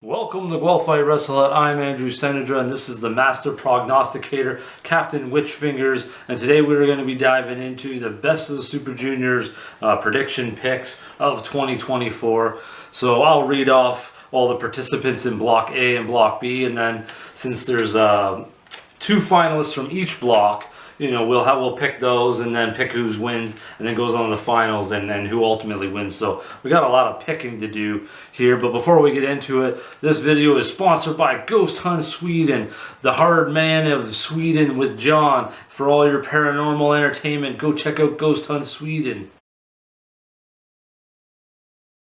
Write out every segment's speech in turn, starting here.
Welcome to Guelph Fight Wrestle Hut. I'm Andrew Sennedra, and this is the Master Prognosticator, Captain Witchfingers. And today we're going to be diving into the best of the Super Juniors prediction picks of 2024. So I'll read off all the participants in Block A and Block B, and then since there's two finalists from each block, we'll pick those and then pick who wins, and then goes on to the finals and who ultimately wins. So we got a lot of picking to do here. But before we get into it, this video is sponsored by Ghost Hunt Sweden, the hard man of Sweden with John. For all your paranormal entertainment, go check out Ghost Hunt Sweden.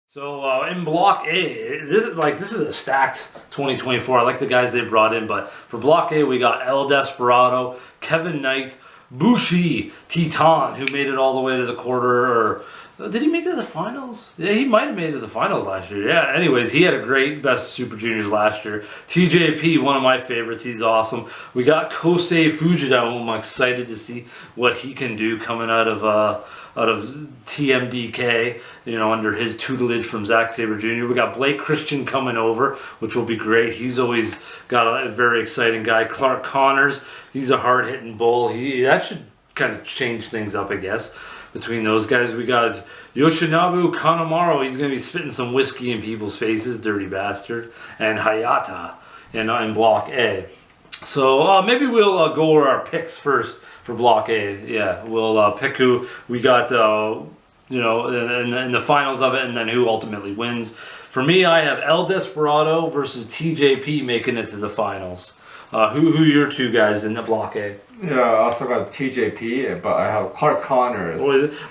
So in Block A, this is a stacked 2024. I like the guys they brought in, but for Block A, we got El Desperado, Kevin Knight, Bushi, Titan, who made it all the way to the quarter. Or did he make it to the finals? Yeah, he might have made it to the finals last year. Yeah, anyways, he had a great Best Super Juniors last year. TJP, one of my favorites. He's awesome. We got Kosei Fujita, who I'm excited to see what he can do coming out of TMDK, under his tutelage from Zack Sabre Jr. We got Blake Christian coming over, which will be great. He's always got a very exciting guy. Clark Connors, he's a hard-hitting bull. That should kind of change things up, I guess, between those guys. We got Yoshinobu Kanemaru. He's going to be spitting some whiskey in people's faces, dirty bastard. And Hayata in Block A. So maybe we'll go over our picks first for Block A. Yeah, we'll pick who we got, in the finals of it, and then who ultimately wins. For me, I have El Desperado versus TJP making it to the finals. Who are your two guys in the Block A? Yeah, I also got TJP, but I have Clark Connors.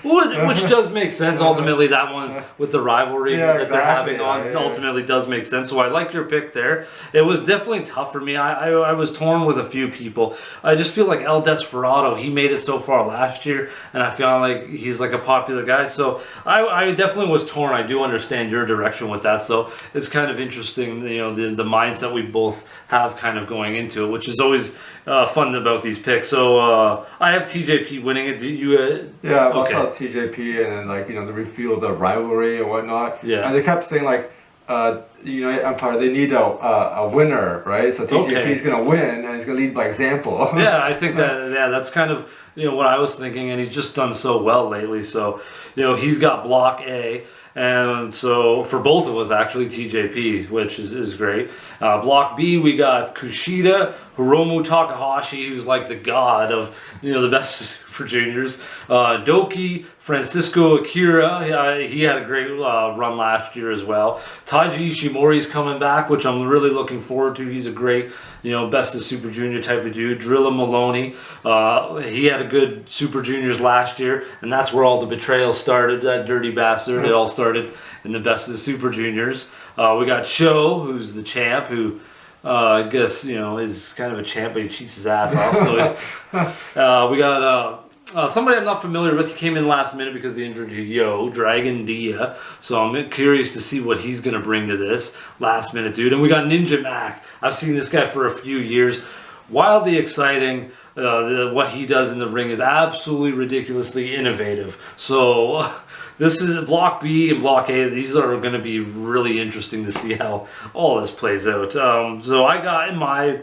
Which does make sense. Ultimately, that one with the rivalry that they're having ultimately does make sense. So I like your pick there. It was definitely tough for me. I was torn with a few people. I just feel like El Desperado, he made it so far last year, and I feel like he's like a popular guy. So I definitely was torn. I do understand your direction with that. So it's kind of interesting, the mindset we both have kind of going into it, which is always fun about these picks. So I have TJP winning it. Do you? Yeah, I also have TJP, and then the reveal of the rivalry and whatnot. Yeah. And they kept saying Empire, they need a winner, right? So TJP is gonna win, and he's gonna lead by example. Yeah, I think that's kind of what I was thinking, and he's just done so well lately. So he's got Block A. And so for both of us, actually, TJP, which is great. Block B, we got Kushida, Hiromu Takahashi, who's like the god of the best for juniors. Doki, Francisco Akira, he had a great run last year as well. Taiji Ishimori's coming back, which I'm really looking forward to. He's a great, best of Super Junior type of dude. Drilla Maloney, he had a good Super Juniors last year, and that's where all the betrayal started. That dirty bastard. It all started in the best of the Super Juniors. We got Sho, who's the champ, who I guess is kind of a champ, but he cheats his ass off. So we got somebody I'm not familiar with. He came in last minute because they injured Dragon Dia. So I'm curious to see what he's going to bring to this last minute dude. And we got Ninja Mac. I've seen this guy for a few years. Wildly exciting. What he does in the ring is absolutely ridiculously innovative. So this is Block B and Block A. These are going to be really interesting to see how all this plays out. So I got in my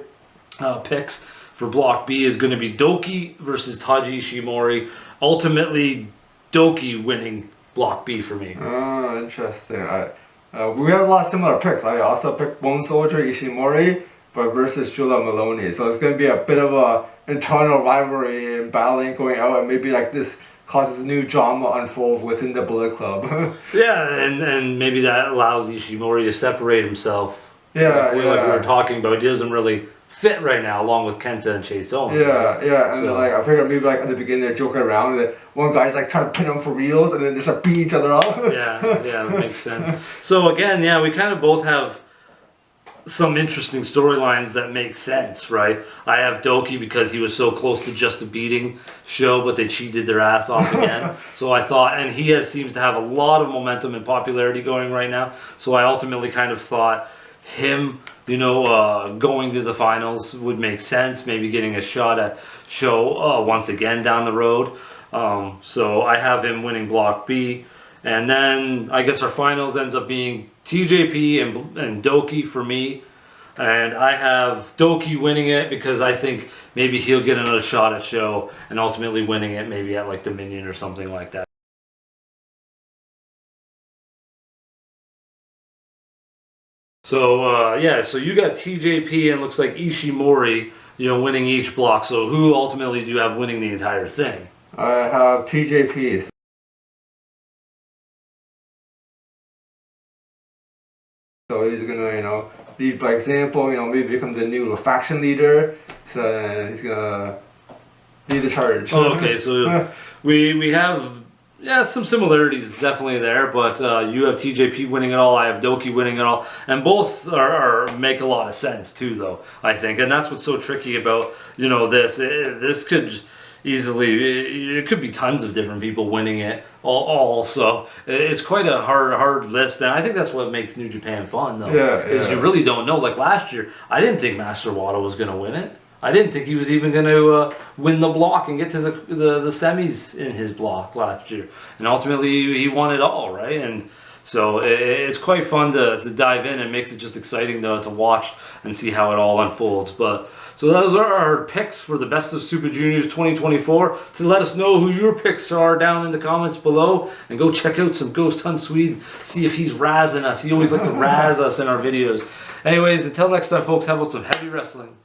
picks for Block B is going to be Doki versus Taiji Ishimori. Ultimately, Doki winning Block B for me. Oh, interesting. We have a lot of similar picks. I also picked Bone Soldier Ishimori, but versus Drilla Maloney. So it's going to be a bit of a internal rivalry and battling going out, and maybe like this causes new drama unfold within the Bullet Club. Yeah, and maybe that allows Ishimori to separate himself. Yeah, like we were talking about. He doesn't really fit right now, along with Kenta and Chase Owens. Yeah, yeah, and then, I figured maybe at the beginning they're joking around, and then one guy's trying to pin him for reals, and then they start beating each other up. yeah, that makes sense. So again, we kind of both have some interesting storylines that make sense, right? I have Doki because he was so close to just beating Sho, but they cheated their ass off again. So I thought, and he seems to have a lot of momentum and popularity going right now. So I ultimately kind of thought him, going to the finals would make sense. Maybe getting a shot at Sho once again down the road. So I have him winning Block B. And then I guess our finals ends up being TJP and Doki for me. And I have Doki winning it because I think maybe he'll get another shot at show and ultimately winning it maybe at like Dominion or something like that. So yeah, so you got TJP and looks like Ishimori, winning each block. So who ultimately do you have winning the entire thing? I have TJP. So he's gonna, lead by example, maybe become the new faction leader. So he's gonna lead the charge. Oh, okay, so we have some similarities definitely there, but you have TJP winning it all, I have Doki winning it all, and both are make a lot of sense too, though, I think, and that's what's so tricky about this could easily, it could be tons of different people winning it all, so it's quite a hard list, and I think that's what makes New Japan fun, though. Is you really don't know. Like last year, I didn't think Master Wado was going to win it. I didn't think he was even going to win the block and get to the semis in his block last year, and ultimately he won it all, right? And so it's quite fun to dive in, and makes it just exciting to watch and see how it all unfolds. But so those are our picks for the Best of Super Juniors 2024. To let us know who your picks are down in the comments below, and go check out some Ghost Hunt Sweden, see if he's razzing us. He always likes to razz us in our videos. Anyways, until next time, folks, how about some heavy wrestling?